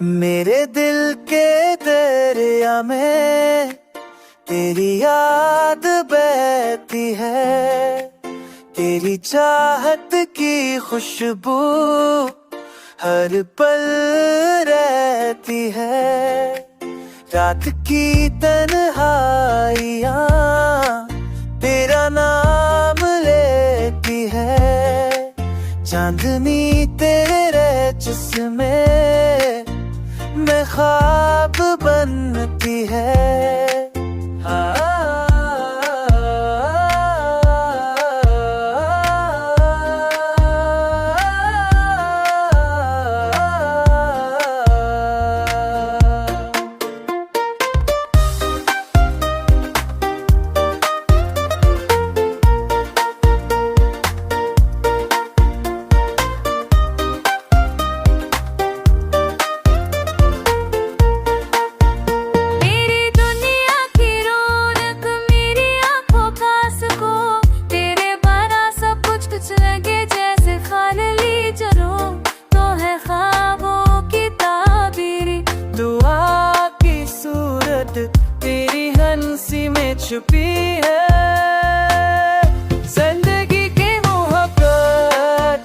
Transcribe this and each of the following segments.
मेरे दिल के दरिया में तेरी याद बहती है, तेरी चाहत की खुशबू हर पल रहती है। रात की तन्हाइयाँ तेरा नाम लेती है, चांदनी तेरे जिसमें मैं ख्वाब बनती है। तेरी हंसी में छुपी है जिंदगी की मोहब्बत।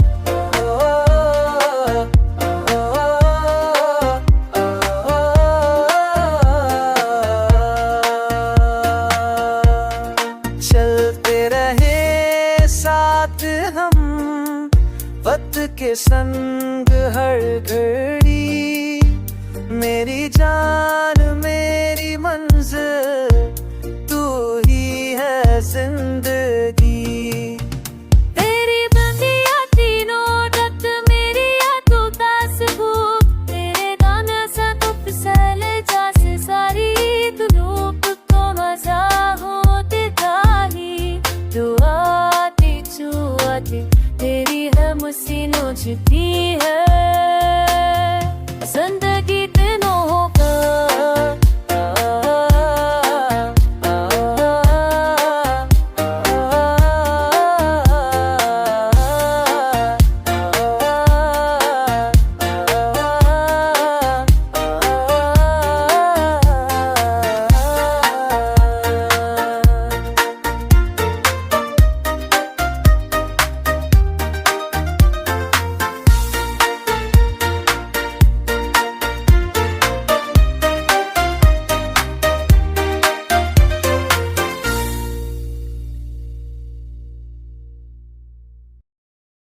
चलते रहे साथ हम वक्त के संग हर घड़ी, मेरी जान मेरी मंजिल तू ही है जिंदगी। तेरी बंदिया तीनों रत मेरी यादों का सबूत, तेरे गाने से तो फिसल जैसे सारी धूप को मजा होती ताही। दुआती छुआती तेरी हम सीनों छुपी है जिंदगी